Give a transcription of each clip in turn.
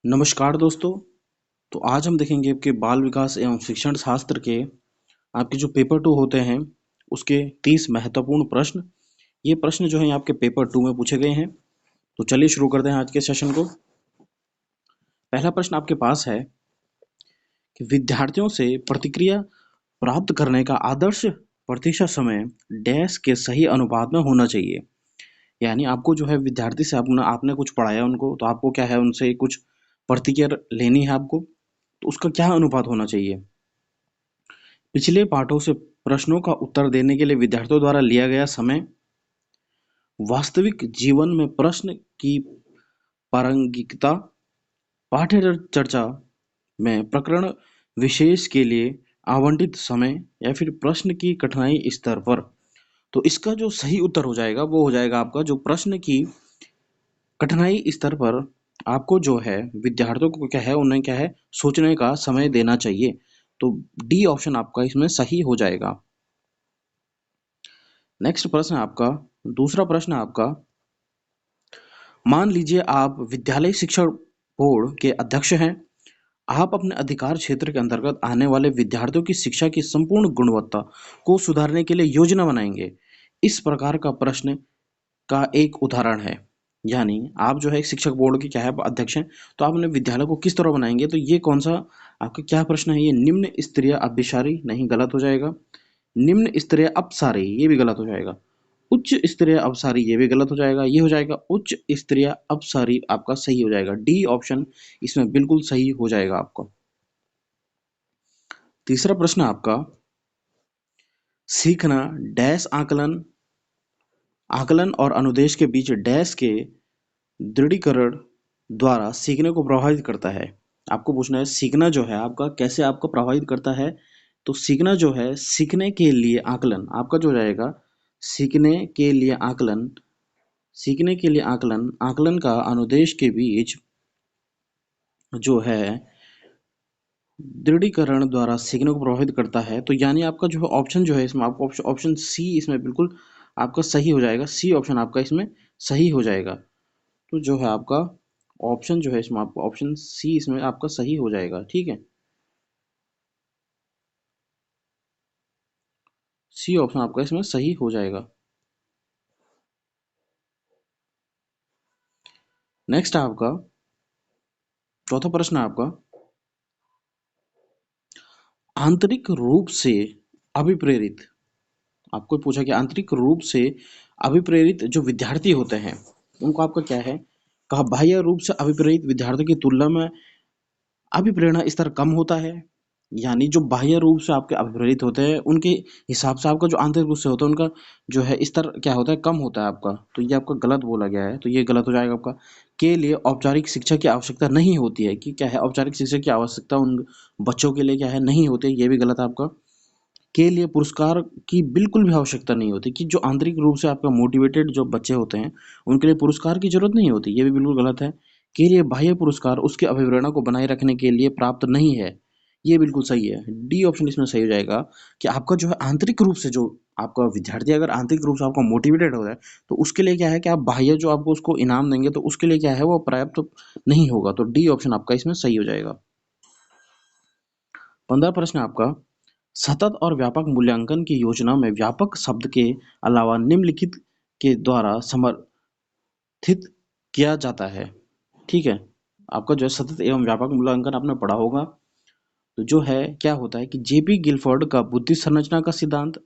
नमस्कार दोस्तों। तो आज हम देखेंगे आपके बाल विकास एवं शिक्षण शास्त्र के आपके जो पेपर 2 होते हैं उसके 30 महत्वपूर्ण प्रश्न। ये प्रश्न जो हैं आपके पेपर 2 में पूछे गए हैं। तो चलिए शुरू करते हैं आज के सेशन को। पहला प्रश्न आपके पास है कि विद्यार्थियों से प्रतिक्रिया प्राप्त करने का आदर्श प्रतीक्षा समय डैश के सही अनुपात में होना चाहिए। यानी आपको जो है विद्यार्थी से आपने आपने कुछ पढ़ाया उनको, तो आपको क्या है उनसे कुछ प्रतिक्रिया लेनी है आपको, तो उसका क्या अनुपात होना चाहिए। पिछले पाठों से प्रश्नों का उत्तर देने के लिए विद्यार्थियों द्वारा लिया गया समय, वास्तविक जीवन में प्रश्न की प्रासंगिकता, पाठ्य चर्चा में प्रकरण विशेष के लिए आवंटित समय या फिर प्रश्न की कठिनाई स्तर पर। तो इसका जो सही उत्तर हो जाएगा वो हो जाएगा आपका जो प्रश्न की कठिनाई स्तर पर आपको जो है विद्यार्थियों को क्या है उन्हें क्या है सोचने का समय देना चाहिए। तो डी ऑप्शन आपका इसमें सही हो जाएगा। नेक्स्ट प्रश्न आपका दूसरा प्रश्न आपका, मान लीजिए आप विद्यालय शिक्षा बोर्ड के अध्यक्ष हैं। आप अपने अधिकार क्षेत्र के अंतर्गत आने वाले विद्यार्थियों की शिक्षा की संपूर्ण गुणवत्ता को सुधारने के लिए योजना बनाएंगे। इस प्रकार का प्रश्न का एक उदाहरण है। यानी आप जो है एक शिक्षक बोर्ड के क्या है अध्यक्ष हैं, तो आप अपने विद्यालय को किस तरह बनाएंगे। तो ये कौन सा आपका क्या प्रश्न है, ये निम्न स्तरीय अभिसारी नहीं, गलत हो जाएगा। निम्न स्तरीय अपसारी ये भी गलत हो जाएगा। उच्च स्तरीय अपसारी ये भी गलत हो जाएगा। ये हो जाएगा उच्च स्तरीय अपसारी आपका सही हो जाएगा। डी ऑप्शन इसमें बिल्कुल सही हो जाएगा आपका। तीसरा प्रश्न आपका, सीखना डैश आकलन आकलन और अनुदेश के बीच डैश के दृढ़ीकरण द्वारा सीखने को प्रभावित करता है। आपको पूछना है सीखना जो है आपका कैसे आपको प्रभावित करता है। तो सीखना जो है सीखने के लिए आकलन आपका जो हो जाएगा सीखने के लिए आकलन सीखने के लिए आकलन आकलन का अनुदेश के बीच जो है दृढ़ीकरण द्वारा सीखने को प्रभावित करता है। तो यानी आपका जो ऑप्शन जो है इसमें आपको ऑप्शन सी इसमें बिल्कुल आपका सही हो जाएगा। सी ऑप्शन आपका इसमें सही हो जाएगा। तो जो है आपका ऑप्शन जो है इसमें आपका ऑप्शन सी इसमें आपका सही हो जाएगा। ठीक है, सी ऑप्शन आपका इसमें सही हो जाएगा। नेक्स्ट आपका चौथा प्रश्न आपका, आंतरिक रूप से अभिप्रेरित। आपको पूछा कि आंतरिक रूप से अभिप्रेरित जो विद्यार्थी होते हैं उनको आपका क्या है कहा, बाह्य रूप से अभिप्रेरित विद्यार्थियों की तुलना में अभिप्रेरणा स्तर कम होता है। यानी जो बाह्य रूप से आपके अभिप्रेरित होते हैं उनके हिसाब से आपका जो आंतरिक रूप से होता है उनका जो है स्तर क्या होता है, कम होता है आपका। तो ये आपका गलत बोला गया है, तो ये गलत हो जाएगा आपका। के लिए औपचारिक शिक्षा की आवश्यकता नहीं होती है, कि क्या है औपचारिक शिक्षा की आवश्यकता उन बच्चों के लिए क्या है नहीं होती है, ये भी गलत है आपका। के लिए पुरस्कार की बिल्कुल भी आवश्यकता नहीं होती, कि जो आंतरिक रूप से आपका मोटिवेटेड जो बच्चे होते हैं उनके लिए पुरस्कार की जरूरत नहीं होती, ये भी बिल्कुल गलत है। के लिए बाह्य पुरस्कार उसके अभिप्रेरणा को बनाए रखने के लिए प्राप्त नहीं है, ये बिल्कुल सही है। डी ऑप्शन इसमें सही हो जाएगा कि आपका जो है आंतरिक रूप से जो आपका विद्यार्थी अगर आंतरिक रूप से आपका मोटिवेटेड हो जाए तो उसके लिए क्या है कि आप बाह्य जो आपको उसको इनाम देंगे तो उसके लिए क्या है वो पर्याप्त तो नहीं होगा। तो डी ऑप्शन आपका इसमें सही हो जाएगा। 15 प्रश्न आपका, सतत और व्यापक मूल्यांकन की योजना में व्यापक शब्द के अलावा निम्नलिखित के द्वारा समर्थित किया जाता है। ठीक है, आपका जो है सतत एवं व्यापक मूल्यांकन आपने पढ़ा होगा। तो जो है क्या होता है कि जेपी गिलफोर्ड का बुद्धि संरचना का सिद्धांत,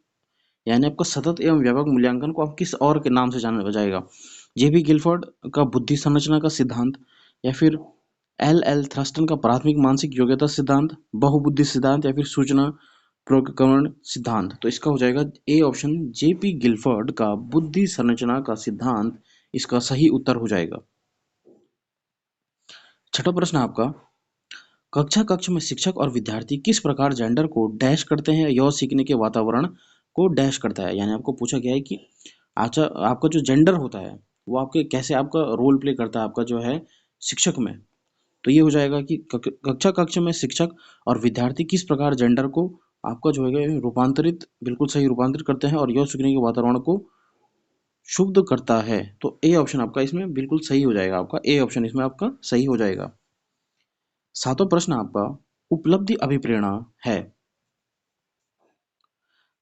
यानी आपका सतत एवं व्यापक मूल्यांकन को आप किस और के नाम से जाना जाएगा, जेपी गिलफोर्ड का बुद्धि संरचना का सिद्धांत, या फिर एल एल थ्रस्टन का प्राथमिक मानसिक योग्यता सिद्धांत, बहुबुद्धि सिद्धांत, या फिर सूचना प्रकरण सिद्धांत। तो इसका हो जाएगा ए ऑप्शन जेपी गिलफोर्ड का बुद्धि संरचना का सिद्धांत इसका सही उत्तर हो जाएगा। छठा प्रश्न आपका, कक्षा कक्ष में शिक्षक और विद्यार्थी किस प्रकार जेंडर को डैश करते हैं, यह सीखने के वातावरण को डैश करता है। यानी आपको पूछा गया है कि अच्छा आपका जो जेंडर होता है वो आपके कैसे आपका रोल प्ले करता है आपका जो है शिक्षक में। तो ये हो जाएगा कि कक्षा कक्ष में शिक्षक और विद्यार्थी किस प्रकार जेंडर को आपका जो है रूपांतरित बिल्कुल सही रूपांतरित करते हैं और यह सीखने के वातावरण को शुद्ध करता है। तो ए ऑप्शन आपका इसमें बिल्कुल सही हो जाएगा। आपका ए ऑप्शन इसमें आपका सही हो जाएगा। सातवां प्रश्न आपका उपलब्धि अभिप्रेरणा है।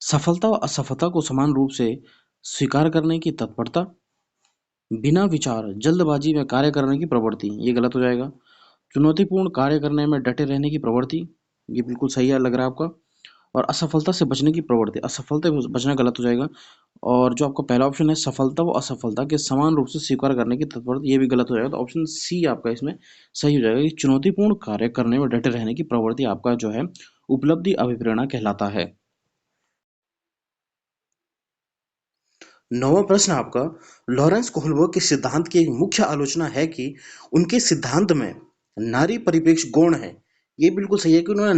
सफलता व असफलता को समान रूप से स्वीकार करने की तत्परता, बिना विचार जल्दबाजी में कार्य करने की प्रवृत्ति, ये गलत हो जाएगा। चुनौतीपूर्ण कार्य करने में डटे रहने की प्रवृत्ति, ये बिल्कुल सही है लग रहा है आपका। और असफलता से बचने की प्रवृत्ति, असफलता से बचना गलत हो जाएगा। और जो आपका पहला ऑप्शन है सफलता व असफलता के समान रूप से स्वीकार करने की तत्परता, ये भी गलत हो जाएगा। तो ऑप्शन सी आपका इसमें सही हो जाएगा कि चुनौतीपूर्ण कार्य करने में डटे रहने की प्रवृत्ति आपका जो है उपलब्धि अभिप्रेरणा कहलाता है। नौवां प्रश्न आपका लॉरेंस कोहलबर्ग के सिद्धांत की एक मुख्य आलोचना है कि उनके सिद्धांत में नारी परिप्रेक्ष्य गौण है। ये बिल्कुल सही है कि उन्होंने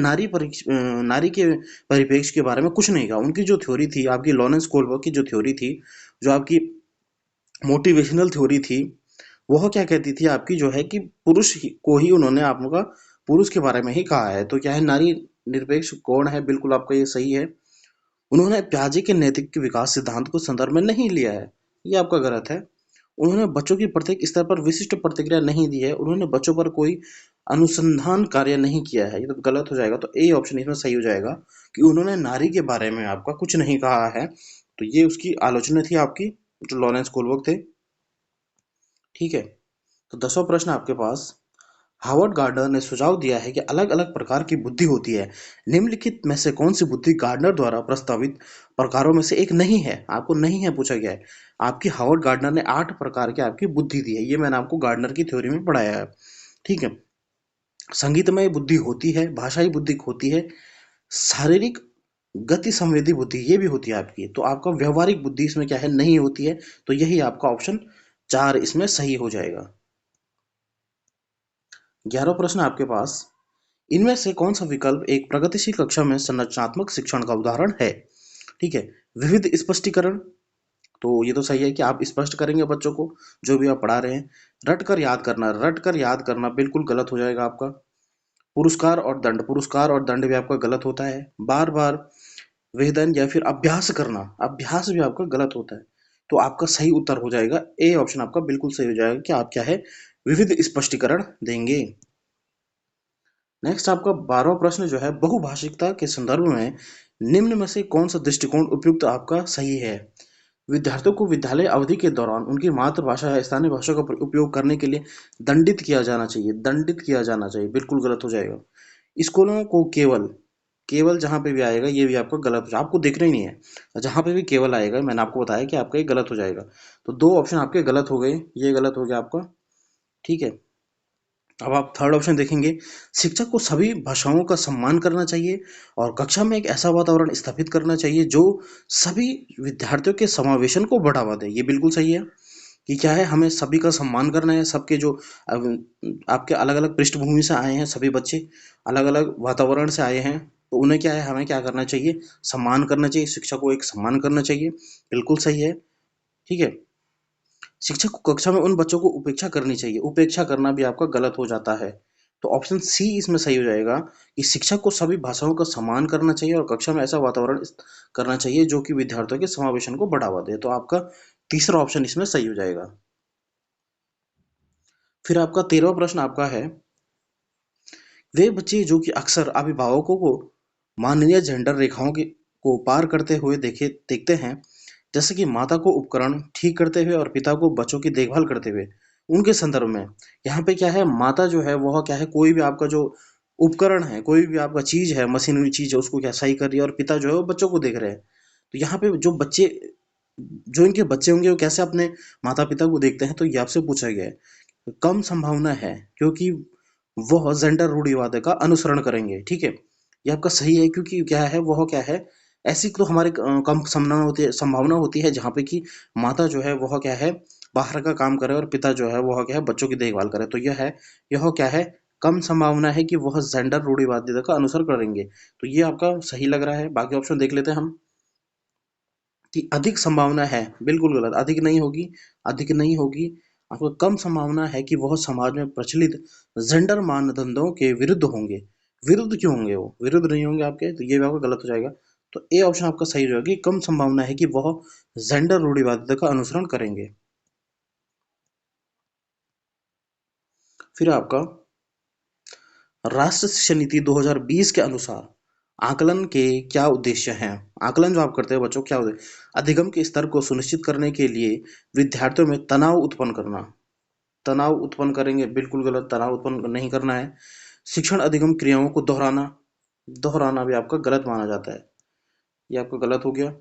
नारी के परिप्रेक्ष्य के बारे में कुछ नहीं कहा। उनकी जो थ्योरी थी आपकी, लॉरेंस कोहलबर्ग की जो थ्योरी थी, जो आपकी मोटिवेशनल थ्योरी थी, वह क्या कहती थी आपकी, जो है कि को ही उन्होंने आपका पुरुष के बारे में ही कहा है। तो क्या है, नारी निरपेक्ष कौन है, बिल्कुल आपका ये सही है। उन्होंने प्याजे के नैतिक विकास सिद्धांत को संदर्भ में नहीं लिया है, ये आपका गलत है। उन्होंने बच्चों की प्रत्येक स्तर पर विशिष्ट प्रतिक्रिया नहीं दी है, उन्होंने बच्चों पर कोई अनुसंधान कार्य नहीं किया है, ये तो गलत हो जाएगा। तो ए ऑप्शन इसमें सही हो जाएगा कि उन्होंने नारी के बारे में आपका कुछ नहीं कहा है। तो ये उसकी आलोचना थी आपकी, जो लॉरेंस कोलबर्ग थे। ठीक है, तो 10वां प्रश्न आपके पास, हार्वर्ड गार्डनर ने सुझाव दिया है कि अलग अलग प्रकार की बुद्धि होती है। निम्नलिखित में से कौन सी बुद्धि गार्डनर द्वारा प्रस्तावित प्रकारों में से एक नहीं है? आपको नहीं है पूछा गया है। आपकी हार्वर्ड गार्डनर ने 8 प्रकार की आपकी बुद्धि दी है, ये मैंने आपको गार्डनर की थ्योरी में पढ़ाया है। ठीक है, संगीतमय बुद्धि होती है, भाषाई बुद्धि होती है, शारीरिक गति संवेदी बुद्धि ये भी होती है आपकी। तो आपका व्यवहारिक बुद्धि इसमें क्या है, नहीं होती है। तो यही आपका ऑप्शन 4 इसमें सही हो जाएगा। 11वां प्रश्न आपके पास, इनमें से कौन सा विकल्प एक प्रगतिशील कक्षा में संरचनात्मक शिक्षण का उदाहरण है? ठीक है, विविध स्पष्टीकरण, तो ये तो सही है कि आप स्पष्ट करेंगे बच्चों को जो भी आप पढ़ा रहे हैं। रट कर याद करना बिल्कुल गलत हो जाएगा आपका। पुरस्कार और दंड भी आपका गलत होता है। बार बार वेदन या फिर अभ्यास करना, अभ्यास भी आपका गलत होता है। तो आपका सही उत्तर हो जाएगा ए ऑप्शन, आपका बिल्कुल सही हो जाएगा कि आप क्या है, विविध स्पष्टीकरण देंगे। नेक्स्ट आपका 12वां प्रश्न जो है, बहुभाषिकता के संदर्भ में निम्न में से कौन सा दृष्टिकोण उपयुक्त आपका सही है? विद्यार्थियों को विद्यालय अवधि के दौरान उनकी मातृभाषा या स्थानीय भाषा का उपयोग करने के लिए दंडित किया जाना चाहिए, दंडित किया जाना चाहिए, बिल्कुल गलत हो जाएगा। स्कूलों को केवल, केवल जहाँ पे भी आएगा ये भी आपका गलत हो जाएगा, आपको देखना ही नहीं है। जहाँ पे भी केवल आएगा मैंने आपको बताया कि आपका ये गलत हो जाएगा। तो 2 ऑप्शन आपके गलत हो गए, ये गलत हो गया आपका। ठीक है, अब आप थर्ड ऑप्शन देखेंगे, शिक्षक को सभी भाषाओं का सम्मान करना चाहिए और कक्षा में एक ऐसा वातावरण स्थापित करना चाहिए जो सभी विद्यार्थियों के समावेशन को बढ़ावा दे। ये बिल्कुल सही है कि क्या है, हमें सभी का सम्मान करना है। सबके जो आपके अलग अलग पृष्ठभूमि से आए हैं, सभी बच्चे अलग अलग वातावरण से आए हैं, तो उन्हें क्या है, हमें क्या करना चाहिए, सम्मान करना चाहिए, शिक्षक को एक सम्मान करना चाहिए, बिल्कुल सही है। ठीक है, शिक्षक को कक्षा में उन बच्चों को उपेक्षा करनी चाहिए, उपेक्षा करना भी आपका गलत हो जाता है। तो ऑप्शन सी इसमें सही हो जाएगा कि शिक्षक को सभी भाषाओं का सम्मान करना चाहिए और कक्षा में ऐसा वातावरण करना चाहिए जो कि विद्यार्थियों के समावेशन को बढ़ावा दे। तो आपका तीसरा ऑप्शन इसमें सही हो जाएगा। फिर आपका 13वां प्रश्न आपका है, वे बच्चे जो कि अक्सर अभिभावकों को मानवीय जेंडर रेखाओं की को पार करते हुए देखते हैं, जैसे कि माता को उपकरण ठीक करते हुए और पिता को बच्चों की देखभाल करते हुए, उनके संदर्भ में यहाँ पे क्या है, माता जो है वह क्या है, कोई भी आपका जो उपकरण है, कोई भी आपका चीज है, मशीनरी चीज है, उसको क्या सही कर रही है, और पिता जो है वो बच्चों को देख रहे हैं। तो यहाँ पे जो बच्चे, जो इनके बच्चे होंगे वो कैसे अपने माता पिता को देखते हैं, तो ये आपसे पूछा गया है। कम संभावना है क्योंकि वह जेंडर रूढ़िवाद का अनुसरण करेंगे। ठीक है, ये आपका सही है क्योंकि क्या है, वह क्या है, ऐसी तो हमारे कम संभावना होती है जहाँ पे कि माता जो है वह क्या है, बाहर का काम करे और पिता जो है वह क्या है, बच्चों की देखभाल करे। तो यह क्या है, कम संभावना है कि वह जेंडर रूढ़िवादिता का अनुसरण करेंगे। तो ये आपका सही लग रहा है। बाकी ऑप्शन देख लेते हैं हम, कि अधिक संभावना है, बिल्कुल गलत, अधिक नहीं होगी, अधिक नहीं होगी। आपको कम संभावना है कि वह समाज में प्रचलित जेंडर मानदंडों के विरुद्ध होंगे। विरुद्ध क्यों होंगे, वो विरुद्ध नहीं होंगे आपके, तो ये भी आपका गलत हो जाएगा। तो ए ऑप्शन आपका सही हो जाएगा कि कम संभावना है कि वह जेंडर रूढ़िवादिता का अनुसरण करेंगे। फिर आपका राष्ट्रीय शिक्षा नीति 2020 के अनुसार आकलन के क्या उद्देश्य हैं? आकलन जो आप करते हैं बच्चों, क्या उद्देश्य? अधिगम के स्तर को सुनिश्चित करने के लिए विद्यार्थियों में तनाव उत्पन्न करना। तनाव उत्पन्न करेंगे, बिल्कुल गलत, तनाव उत्पन्न नहीं करना है। शिक्षण अधिगम क्रियाओं को दोहराना, दोहराना भी आपका गलत माना जाता है, ये आपका गलत हो गया।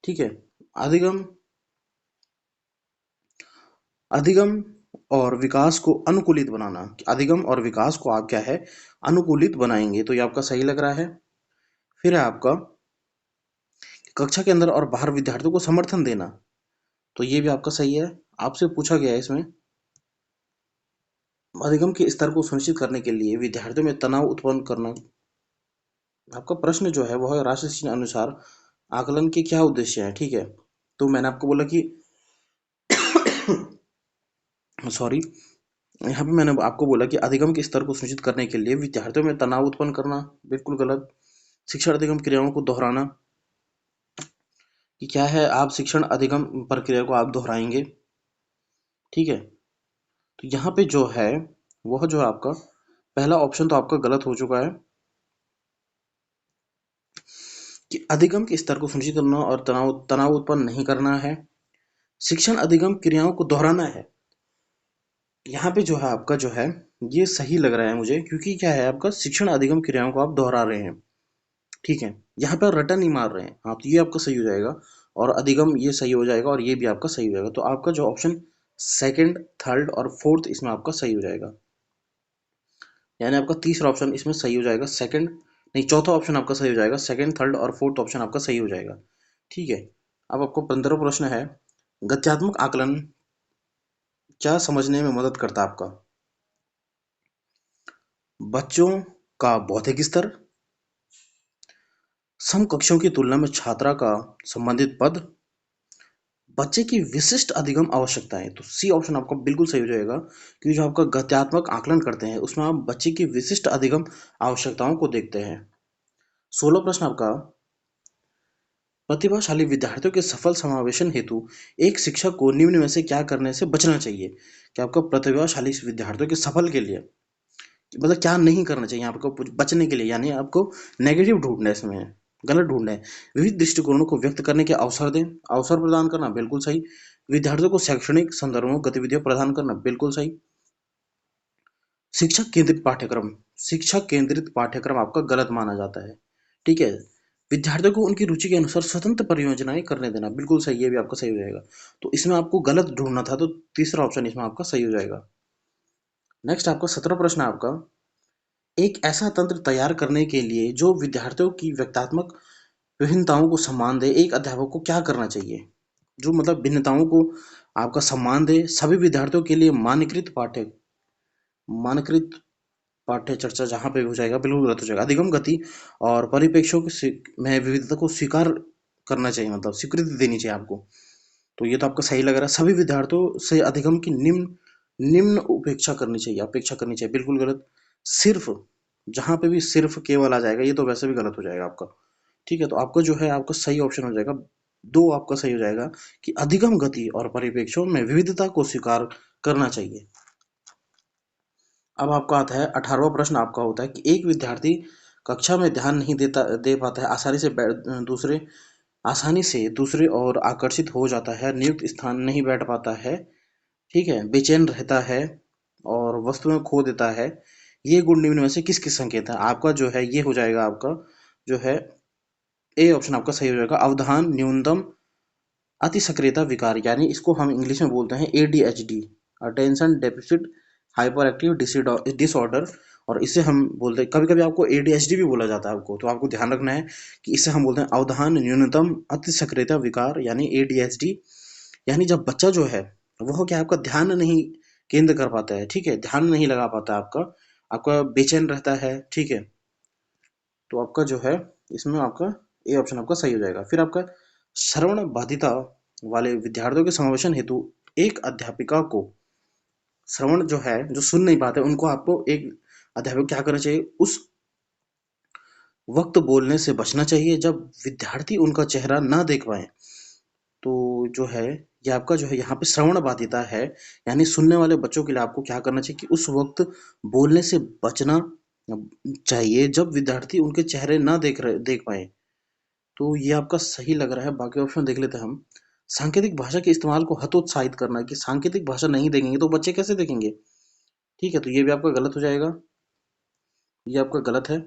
ठीक है, अधिगम, अधिगम और विकास को अनुकूलित बनाना, अधिगम और विकास को आप क्या है, अनुकूलित बनाएंगे, तो ये आपका सही लग रहा है। फिर है आपका कक्षा के अंदर और बाहर विद्यार्थियों को समर्थन देना, तो ये भी आपका सही है। आपसे पूछा गया है इसमें, अधिगम के स्तर को सुनिश्चित करने के लिए विद्यार्थियों में तनाव उत्पन्न करना। आपका प्रश्न जो है वह है राष्ट्रीय शिक्षा अनुसार आकलन के क्या उद्देश्य हैं। ठीक है, तो मैंने आपको बोला कि सॉरी, यहाँ पे मैंने आपको बोला कि अधिगम के स्तर को सुनिश्चित करने के लिए विद्यार्थियों में तनाव उत्पन्न करना, बिल्कुल गलत। शिक्षण अधिगम क्रियाओं को दोहराना, कि क्या है, आप शिक्षण अधिगम प्रक्रिया को आप दोहराएंगे। ठीक है, तो यहाँ पे जो है वह जो है आपका पहला ऑप्शन तो आपका गलत हो चुका है, कि अधिगम के स्तर को सुनिश्चित करना और तनाव तनाव उत्पन्न नहीं करना है। शिक्षण अधिगम क्रियाओं को दोहराना है, यहाँ पे जो है आपका जो है ये सही लग रहा है मुझे, क्योंकि क्या है आपका शिक्षण अधिगम क्रियाओं को आप दोहरा रहे हैं। ठीक है, यहाँ पर रटन नहीं मार रहे हैं, हाँ, तो ये आपका सही हो जाएगा, और अधिगम ये सही हो जाएगा, और ये भी आपका सही हो जाएगा। तो आपका जो ऑप्शन सेकंड, थर्ड और फोर्थ इसमें आपका सही हो जाएगा, यानी आपका तीसरा ऑप्शन इसमें सही हो जाएगा, सेकंड नहीं, चौथा ऑप्शन आपका सही हो जाएगा, सेकंड, थर्ड और फोर्थ ऑप्शन आपका सही हो जाएगा। ठीक है, अब आपको 15 प्रश्न है, गत्यात्मक आकलन क्या समझने में मदद करता है आपका? बच्चों का बौद्धिक स्तर, समकक्षों की तुलना में छात्रा का संबंधित पद, बच्चे की विशिष्ट अधिगम आवश्यकताएं, तो सी ऑप्शन आपका बिल्कुल सही हो जाएगा, क्योंकि जो आपका गत्यात्मक आकलन करते हैं उसमें आप बच्चे की विशिष्ट अधिगम आवश्यकताओं को देखते हैं। 16 प्रश्न आपका, प्रतिभाशाली विद्यार्थियों के सफल समावेशन हेतु एक शिक्षक को निम्न में से क्या करने से बचना चाहिए? कि आपका प्रतिभाशाली विद्यार्थियों के सफल के लिए मतलब क्या नहीं करना चाहिए आपको बचने के लिए, यानी आपको नेगेटिव ढूंढना है इसमें, गलत ढूंढना है। विविध दृष्टिकोणों को व्यक्त करने के अवसर दें, अवसर प्रदान करना, बिल्कुल सही। विद्यार्थियों को शैक्षणिक संदर्भों गतिविधियां प्रदान करना, बिल्कुल सही। शिक्षक केंद्रित पाठ्यक्रम, शिक्षक केंद्रित पाठ्यक्रम आपका गलत माना जाता है। ठीक है, विद्यार्थियों को उनकी रुचि के अनुसार स्वतंत्र परियोजनाएं करने देना, बिल्कुल सही, ये भी आपका सही हो जाएगा। तो इसमें आपको गलत ढूंढना था, तो तीसरा ऑप्शन इसमें आपका सही हो जाएगा। नेक्स्ट आपका 17 प्रश्न है आपका, एक ऐसा तंत्र तैयार करने के लिए जो विद्यार्थियों की व्यक्तात्मक विभिन्नताओं को सम्मान दे, एक अध्यापक को क्या करना चाहिए? जो मतलब भिन्नताओं को आपका सम्मान दे, सभी विद्यार्थियों के लिए मानकृत पाठ्य चर्चा जहाँ पे हो जाएगा, बिल्कुल गलत हो जाएगा। अधिगम गति और परिप्रेक्ष्यों की में विविधता को स्वीकार करना चाहिए, मतलब स्वीकृति देनी चाहिए आपको, तो ये तो आपका सही लग रहा है। सभी विद्यार्थियों से अधिगम की निम्न निम्न उपेक्षा करनी चाहिए, अपेक्षा करनी चाहिए, बिल्कुल गलत। सिर्फ, जहाँ पे भी सिर्फ केवल आ जाएगा ये तो वैसे भी गलत हो जाएगा आपका। ठीक है, तो आपका जो है आपका सही ऑप्शन हो जाएगा, दो आपका सही हो जाएगा, कि अधिगम गति और परिप्रेक्ष्यों में विविधता को स्वीकार करना चाहिए। अब आपका आता है 18वां प्रश्न, आपका होता है कि एक विद्यार्थी कक्षा में ध्यान नहीं दे पाता है, आसानी से दूसरे और आकर्षित हो जाता है, नियुक्त स्थान नहीं बैठ पाता है, ठीक है, बेचैन रहता है और वस्तुएं खो देता है, ये गुण निम्न में से किसके संकेत है? आपका जो है ये हो जाएगा आपका जो है ए ऑप्शन आपका सही हो जाएगा, अवधान न्यूनतम अति सक्रियता विकार, यानी इसको हम इंग्लिश में बोलते हैं ADHD, attention deficit hyper active disorder, और इसे हम बोलते हैं, कभी कभी आपको एडीएचडी भी बोला जाता है आपको, तो आपको ध्यान रखना है कि इसे हम बोलते हैं अवधान न्यूनतम अति सक्रियता विकार, यानी एडीएचडी। यानी जब बच्चा जो है वह क्या आपका ध्यान नहीं केंद्र कर पाता है, ठीक है, ध्यान नहीं लगा पाता आपका, आपका बेचैन रहता है, ठीक है, तो आपका जो है इसमें आपका ए ऑप्शन आपका सही हो जाएगा। फिर आपका श्रवण बाधिता वाले विद्यार्थियों के समावेशन हेतु एक अध्यापिका को, श्रवण जो है जो सुन नहीं पाते उनको आपको एक अध्यापक क्या करना चाहिए, उस वक्त बोलने से बचना चाहिए जब विद्यार्थी उनका चेहरा ना देख पाए, तो जो है ये आपका जो है यहाँ पे श्रवण बाधिता है, यानी सुनने वाले बच्चों के लिए आपको क्या करना चाहिए कि उस वक्त बोलने से बचना चाहिए जब विद्यार्थी उनके चेहरे ना देख पाए। तो ये आपका सही लग रहा है। बाकी ऑप्शन देख लेते हैं हम। सांकेतिक भाषा के इस्तेमाल को हतोत्साहित करना, कि सांकेतिक भाषा नहीं देखेंगे तो बच्चे कैसे देखेंगे। ठीक है, तो ये भी आपका गलत हो जाएगा, ये आपका गलत है।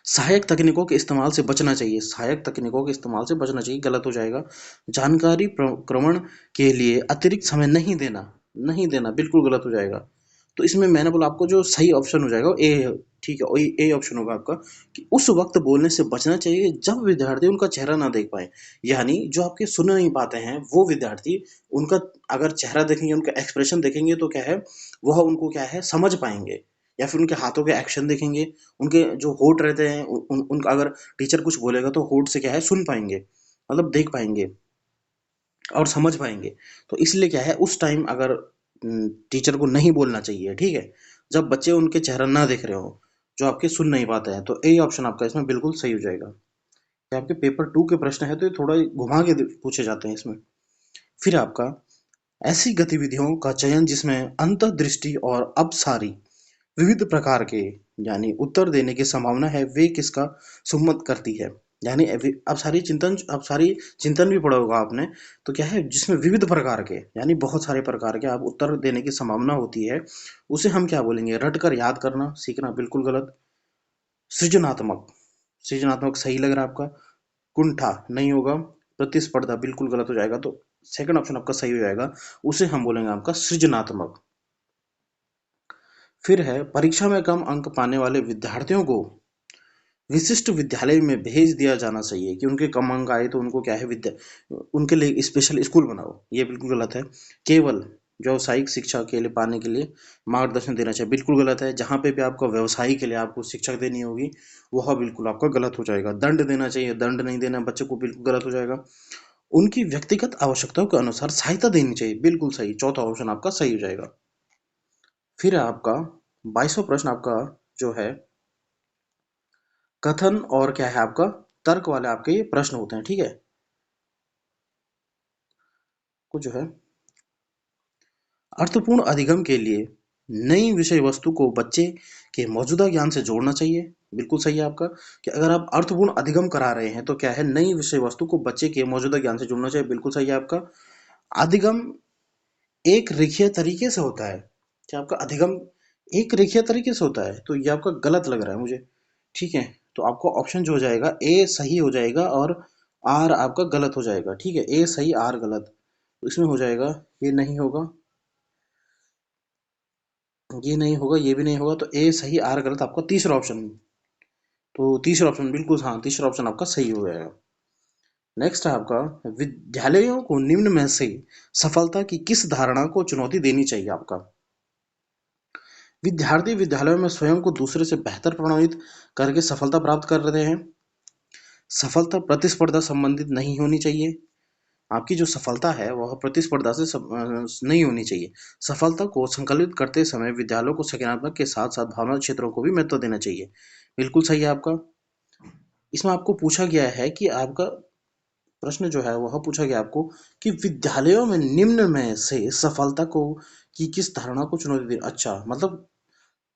सहायक तकनीकों के इस्तेमाल से बचना चाहिए, सहायक तकनीकों के इस्तेमाल से बचना चाहिए, गलत हो जाएगा। जानकारी प्रक्रमण के लिए अतिरिक्त समय नहीं देना, नहीं देना बिल्कुल गलत हो जाएगा। तो इसमें मैंने बोला आपको जो सही ऑप्शन हो जाएगा वो ए है। ठीक है, वही ए ऑप्शन होगा आपका, कि उस वक्त बोलने से बचना चाहिए जब विद्यार्थी उनका चेहरा ना देख पाए। यानी जो आपके सुन नहीं पाते हैं वो विद्यार्थी, उनका अगर चेहरा देखेंगे, उनका एक्सप्रेशन देखेंगे तो क्या है, वह उनको क्या है समझ पाएंगे। या फिर उनके हाथों के एक्शन देखेंगे, उनके जो होठ रहते हैं उनका अगर टीचर कुछ बोलेगा तो होठ से क्या है सुन पाएंगे, मतलब देख पाएंगे और समझ पाएंगे। तो इसलिए क्या है उस टाइम अगर टीचर को नहीं बोलना चाहिए, ठीक है, जब बच्चे उनके चेहरा ना देख रहे हो, जो आपके सुन नहीं पाते हैं। तो ए ऑप्शन आपका इसमें बिल्कुल सही हो जाएगा। ये आपके पेपर 2 के प्रश्न है तो ये थोड़ा घुमा के पूछे जाते हैं इसमें। फिर आपका ऐसी गतिविधियों का चयन जिसमें अंतर्दृष्टि और अपसारी विविध प्रकार के यानी उत्तर देने की संभावना है, वे किसका सुमत करती है। यानी अब सारी चिंतन भी पढ़ा होगा आपने। तो क्या है जिसमें विविध प्रकार के यानी बहुत सारे प्रकार के आप उत्तर देने की संभावना होती है, उसे हम क्या बोलेंगे, रट कर याद करना सीखना, बिल्कुल गलत। सृजनात्मक, सृजनात्मक सही लग रहा है आपका। कुंठा नहीं होगा। प्रतिस्पर्धा बिल्कुल गलत हो जाएगा। तो सेकंड ऑप्शन आपका सही हो जाएगा, उसे हम बोलेंगे आपका सृजनात्मक। फिर है परीक्षा में कम अंक पाने वाले विद्यार्थियों को विशिष्ट विद्यालय में भेज दिया जाना चाहिए, कि उनके कम अंक आए तो उनको क्या है विद्या उनके लिए स्पेशल स्कूल बनाओ, ये बिल्कुल गलत है। केवल व्यावसायिक शिक्षा के लिए पाने के लिए मार्गदर्शन देना चाहिए, बिल्कुल गलत है। जहाँ पे भी आपको व्यवसाय के लिए आपको शिक्षा देनी होगी वह बिल्कुल आपका गलत हो जाएगा। दंड देना चाहिए, दंड नहीं देना बच्चे को, बिल्कुल गलत हो जाएगा। उनकी व्यक्तिगत आवश्यकताओं के अनुसार सहायता देनी चाहिए, बिल्कुल सही, चौथा ऑप्शन आपका सही हो जाएगा। फिर है आपका 22वां प्रश्न आपका जो है कथन और क्या है आपका तर्क वाले आपके ये प्रश्न होते हैं, ठीक है। कुछ जो है अर्थपूर्ण अधिगम के लिए नई विषय वस्तु को बच्चे के मौजूदा ज्ञान से जोड़ना चाहिए, बिल्कुल सही है आपका। कि अगर आप अर्थपूर्ण अधिगम करा रहे हैं तो क्या है नई विषय वस्तु को बच्चे के मौजूदा ज्ञान से जोड़ना चाहिए, बिल्कुल सही है आपका। अधिगम एक रेखीय तरीके से होता है, क्या आपका अधिगम एक रेखीय तरीके से होता है, तो ये आपका गलत लग रहा है मुझे। ठीक है, तो आपको ऑप्शन जो हो जाएगा ए सही हो जाएगा और आर आपका गलत हो जाएगा। ठीक है, ए सही आर गलत, तो इसमें हो जाएगा, ये नहीं होगा, ये नहीं होगा, ये भी नहीं होगा, तो ए सही आर गलत आपका तीसरा ऑप्शन। तो तीसरा ऑप्शन बिल्कुल, हाँ तीसरा ऑप्शन आपका सही हो जाएगा। नेक्स्ट है आपका विद्यालयों को निम्न में से सफलता की किस धारणा को चुनौती देनी चाहिए आपका। विद्यार्थी विद्यालयों में स्वयं को दूसरे से बेहतर प्रमाणित करके सफलता प्राप्त कर रहे हैं। सफलता प्रतिस्पर्धा संबंधित नहीं होनी चाहिए। आपकी जो सफलता है वह प्रतिस्पर्धा से नहीं होनी चाहिए। सफलता को संकलित करते समय विद्यालयों को सकारात्मक के साथ साथ भावना क्षेत्रों को भी महत्व देना चाहिए, बिल्कुल सही है आपका। इसमें आपको पूछा गया है कि आपका प्रश्न जो है वह पूछा गया आपको कि विद्यालयों में निम्न में से सफलता को की किस धारणा को चुनौती दी। अच्छा, मतलब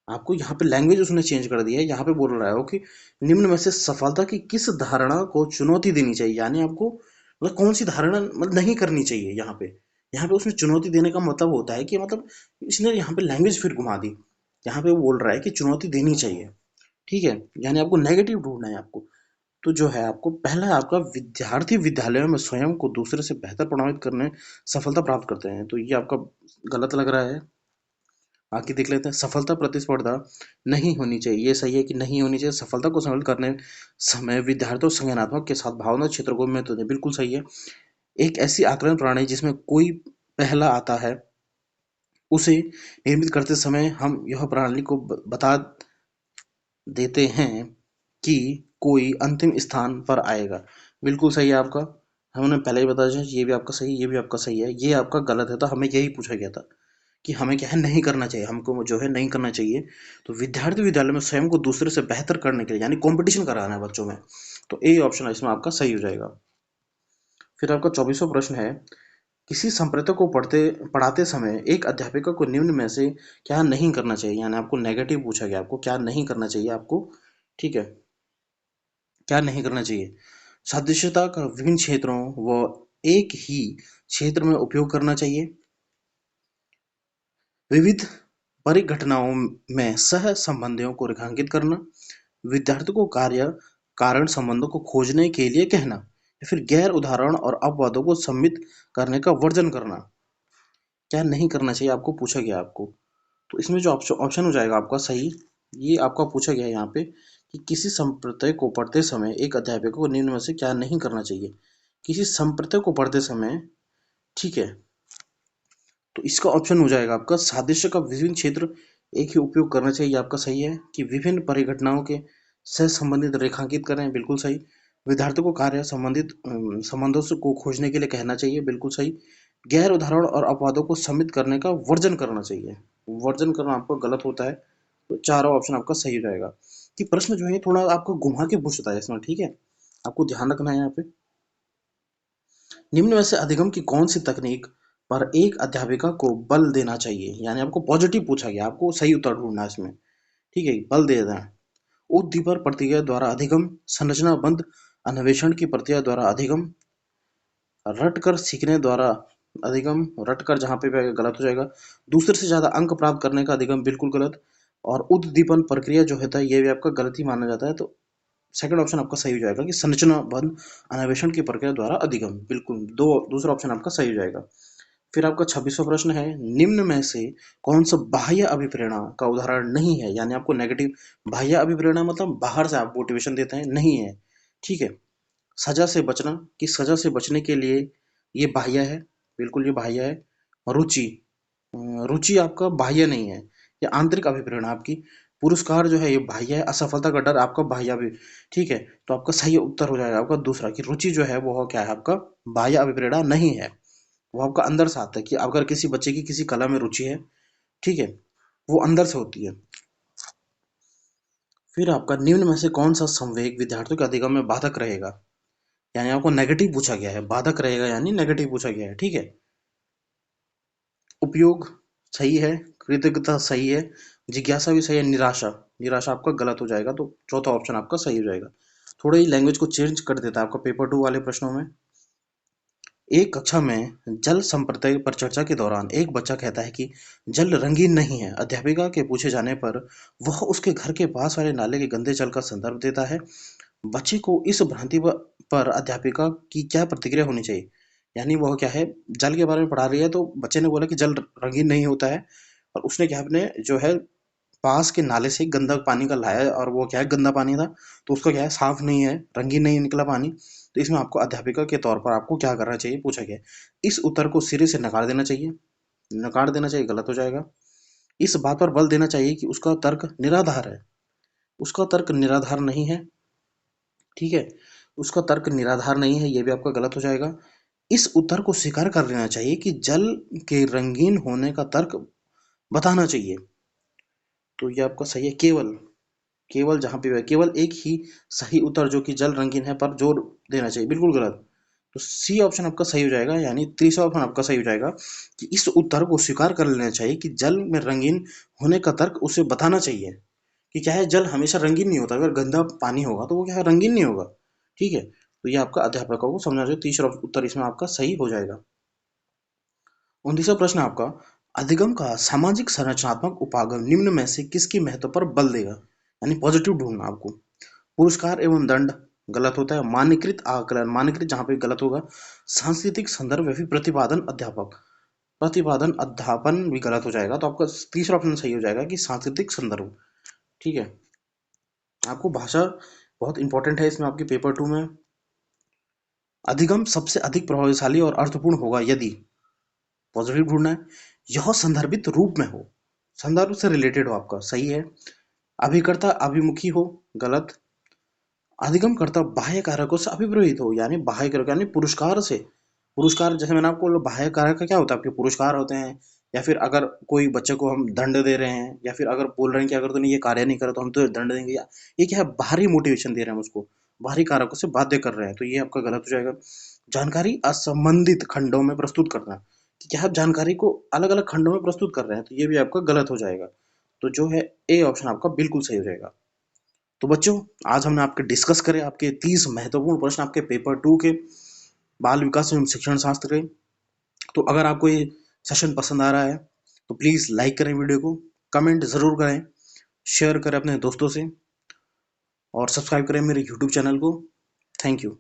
आपको यहाँ पे लैंग्वेज उसने चेंज कर दी है। यहाँ पे बोल रहा है वो कि निम्न में से सफलता की किस धारणा को चुनौती देनी चाहिए, यानी आपको मतलब कौन सी धारणा मतलब नहीं करनी चाहिए। यहाँ पे उसने चुनौती देने का मतलब होता है कि मतलब इसने यहाँ पे लैंग्वेज फिर घुमा दी। यहाँ पे वो बोल रहा है कि चुनौती देनी चाहिए, ठीक है, यानी आपको नेगेटिव ढूंढना है आपको। तो जो है आपको पहला है आपका विद्यार्थी विद्यालयों में स्वयं को दूसरे से बेहतर प्रभावित करने सफलता प्राप्त करते हैं, तो ये आपका गलत लग रहा है। आगे देख लेते हैं, सफलता प्रतिस्पर्धा नहीं होनी चाहिए, ये सही है कि नहीं होनी चाहिए। सफलता को संबल करने समय विद्यार्थियों संज्ञानात्मक के साथ भावना क्षेत्र को महत्व दें, बिल्कुल सही है। एक ऐसी आकलन प्रणाली जिसमें कोई पहला आता है उसे निर्मित करते समय हम यह प्रणाली को बता देते हैं कि कोई अंतिम स्थान पर आएगा, बिल्कुल सही है आपका। हमने पहले ही बताया ये भी आपका सही, ये भी आपका सही है, ये आपका गलत है। तो हमें यही पूछा गया था कि हमें क्या है नहीं करना चाहिए, हमको जो है नहीं करना चाहिए। तो विद्यार्थी विद्यालय में स्वयं को दूसरे से बेहतर करने के लिए यानी कंपटीशन कराना है बच्चों में, तो ए ऑप्शन इसमें आपका सही हो जाएगा। फिर आपका 24वां प्रश्न है किसी संप्रदाय को पढ़ाते समय एक अध्यापिका को निम्न में से क्या नहीं करना चाहिए, यानी आपको नेगेटिव पूछा गया, आपको क्या नहीं करना चाहिए आपको। ठीक है, क्या नहीं करना चाहिए। सदस्यता का विभिन्न क्षेत्रों व एक ही क्षेत्र में उपयोग करना चाहिए। विविध परिघटनाओं में सह संबंधों को रेखांकित करना। विद्यार्थी को कार्य कारण संबंधों को खोजने के लिए कहना, या फिर गैर उदाहरण और अपवादों को सम्मिलित करने का वर्जन करना। क्या नहीं करना चाहिए आपको पूछा गया आपको। तो इसमें जो ऑप्शन हो जाएगा आपका सही, ये आपका पूछा गया है यहाँ पे कि किसी संप्रदाय को पढ़ते समय एक अध्यापक को निम्न में से क्या नहीं करना चाहिए। किसी संप्रदाय को पढ़ते समय, ठीक है, तो इसका ऑप्शन हो जाएगा आपका सादृश्य का विभिन्न क्षेत्र एक ही उपयोग करना चाहिए, आपका सही है। कि विभिन्न परिघटनाओं के सह संबंधित रेखांकित करें, बिल्कुल सही। विद्यार्थी को कार्य संबंधित संबंधों से को खोजने के लिए कहना चाहिए, बिल्कुल सही। गैर उदाहरण और अपवादों को सम्मिलित करने का वर्जन करना चाहिए, वर्जन करना आपका गलत होता है। तो चारों ऑप्शन आपका सही रहेगा। कि प्रश्न जो है थोड़ा आपको घुमा के पूछता है इसमें, ठीक है, आपको ध्यान रखना है यहाँ पे। निम्न में से अधिगम की कौन सी तकनीक पर एक अध्यापिका को बल देना चाहिए, यानी आपको पॉजिटिव पूछा गया, आपको सही उत्तर ढूंढना है इसमें। ठीक है, बल दे देना है। उद्दीपक प्रक्रिया द्वारा अधिगम, संरचनाबद्ध अन्वेषण की प्रक्रिया द्वारा अधिगम, रटकर सीखने द्वारा अधिगम, रटकर जहाँ पे भी आएगा गलत हो जाएगा। दूसरे से ज्यादा अंक प्राप्त करने का अधिगम, बिल्कुल गलत। और उद्दीपन प्रक्रिया जो होता है ये भी आपका गलत ही माना जाता है। तो सेकंड ऑप्शन आपका सही हो जाएगा कि संरचनाबद्ध अन्वेषण की प्रक्रिया द्वारा अधिगम, बिल्कुल दो दूसरा ऑप्शन आपका सही हो जाएगा। फिर आपका 26वां प्रश्न है, निम्न में से कौन सा बाह्य अभिप्रेरणा का उदाहरण नहीं है, यानी आपको नेगेटिव। बाह्य अभिप्रेरणा मतलब बाहर से आप मोटिवेशन देते हैं, नहीं है। ठीक है, सजा से बचना, कि सजा से बचने के लिए ये बाह्य है, बिल्कुल ये बाह्य है। रुचि, रुचि आपका बाह्य नहीं है, ये आंतरिक अभिप्रेरणा आपकी। पुरस्कार जो है ये बाह्य है, असफलता का डर आपका बाह्य भी। ठीक है, तो आपका सही उत्तर हो जाएगा आपका दूसरा, कि रुचि जो है वो क्या है आपका बाह्य अभिप्रेरणा नहीं है, वो आपका अंदर से आता है। कि अगर किसी बच्चे की किसी कला में रुचि है, ठीक है, वो अंदर से होती है। फिर आपका निम्न में से कौन सा संवेग विद्यार्थियों के अधिगम में बाधक रहेगा, यानी आपको नेगेटिव पूछा गया है, बाधक रहेगा यानी नेगेटिव पूछा गया है। ठीक है, उपयोग सही है, कृतज्ञता सही है, जिज्ञासा भी सही है, निराशा, निराशा आपका गलत हो जाएगा। तो चौथा ऑप्शन आपका सही हो जाएगा। थोड़ा ही लैंग्वेज को चेंज कर देता है आपका पेपर 2 वाले प्रश्नों में। एक कक्षा में जल संप्रदाय पर चर्चा के दौरान एक बच्चा कहता है कि जल रंगीन नहीं है। अध्यापिका के पूछे जाने पर वह उसके घर के पास वाले नाले के गंदे जल का संदर्भ देता है। बच्चे को इस भ्रांति पर अध्यापिका की क्या प्रतिक्रिया होनी चाहिए, यानी वह क्या है जल के बारे में पढ़ा रही है, तो बच्चे ने बोला कि जल रंगीन नहीं होता है, और उसने क्या अपने जो है पास के नाले से गंदा पानी का लाया, और वो क्या है गंदा पानी था, तो उसका क्या है साफ नहीं है, रंगीन नहीं निकला पानी। तो इसमें आपको अध्यापिका के तौर पर आपको क्या करना चाहिए पूछा गया। इस उत्तर को सिरे से नकार देना चाहिए, नकार देना चाहिए, गलत हो जाएगा। इस बात पर बल देना चाहिए कि उसका तर्क निराधार है, उसका तर्क निराधार नहीं है। ठीक है, उसका तर्क निराधार नहीं है, ये भी आपका गलत हो जाएगा। इस उत्तर को स्वीकार कर लेना चाहिए कि जल के रंगीन होने का तर्क बताना चाहिए। तो ये आपका सही है, केवल, केवल जहाँ पे केवल एक ही सही उत्तर जो कि जल रंगीन है पर जोर देना चाहिए, बिल्कुल गलत। तो सी ऑप्शन आपका सही हो जाएगा, यानी तीसरा ऑप्शन आपका सही हो जाएगा कि इस उत्तर को स्वीकार कर लेना चाहिए कि जल में रंगीन होने का तर्क उसे बताना चाहिए। कि क्या है जल हमेशा रंगीन नहीं होता, अगर गंदा पानी होगा तो वो क्या है रंगीन नहीं होगा। ठीक है, तो ये आपका अध्यापकों को समझना चाहिए, तीसरा उत्तर इसमें आपका सही हो जाएगा। 29वां प्रश्न आपका, अधिगम का सामाजिक संरचनात्मक उपागम निम्न में से किसकी महत्व पर बल देगा, यानी पॉजिटिव ढूंढना आपको। पुरस्कार एवं दंड गलत होता है। मानकीकृत आकलन, मानकीकृत जहाँ पे गलत होगा। सांस्कृतिक संदर्भ या फिर प्रतिपादन अध्यापक, प्रतिपादन अध्यापन भी गलत हो जाएगा। तो आपका तीसरा ऑप्शन सही हो जाएगा कि सांस्कृतिक संदर्भ। ठीक है, आपको भाषा बहुत इंपॉर्टेंट है इसमें आपके पेपर 2 में। अधिगम सबसे अधिक प्रभावशाली और अर्थपूर्ण होगा यदि, पॉजिटिव ढूंढना है, यह संदर्भित रूप में हो, संदर्भ से रिलेटेड हो, आपका सही है। अभिकर्ता अभिमुखी हो, गलत। अधिगम कर्ता बाह्य कारकों से अभिप्रेरित हो, यानी बाह्य कारक यानी पुरस्कार से। पुरस्कार जैसे मैंने आपको बोला, बाह्य कारक का क्या होता है आपके पुरस्कार होते हैं, या फिर अगर कोई बच्चे को हम दंड दे रहे हैं, या फिर अगर बोल रहे हैं कि अगर तूने ये कार्य नहीं करा तो हम तो दंड देंगे, या ये क्या है बाहरी मोटिवेशन दे रहे हैं हम उसको, बाहरी कारकों से बाध्य कर रहे हैं, तो ये आपका गलत हो जाएगा। जानकारी असंबंधित खंडों में प्रस्तुत करना, कि क्या आप जानकारी को अलग अलग खंडों में प्रस्तुत कर रहे हैं, तो ये भी आपका गलत हो जाएगा। तो जो है ए ऑप्शन आपका बिल्कुल सही हो जाएगा। तो बच्चों, आज हमने आपके डिस्कस करे आपके 30 महत्वपूर्ण प्रश्न आपके पेपर 2 के बाल विकास एवं शिक्षण शास्त्र के। तो अगर आपको ये सेशन पसंद आ रहा है तो प्लीज़ लाइक करें वीडियो को, कमेंट ज़रूर करें, शेयर करें अपने दोस्तों से और सब्सक्राइब करें मेरे यूट्यूब चैनल को। Thank you.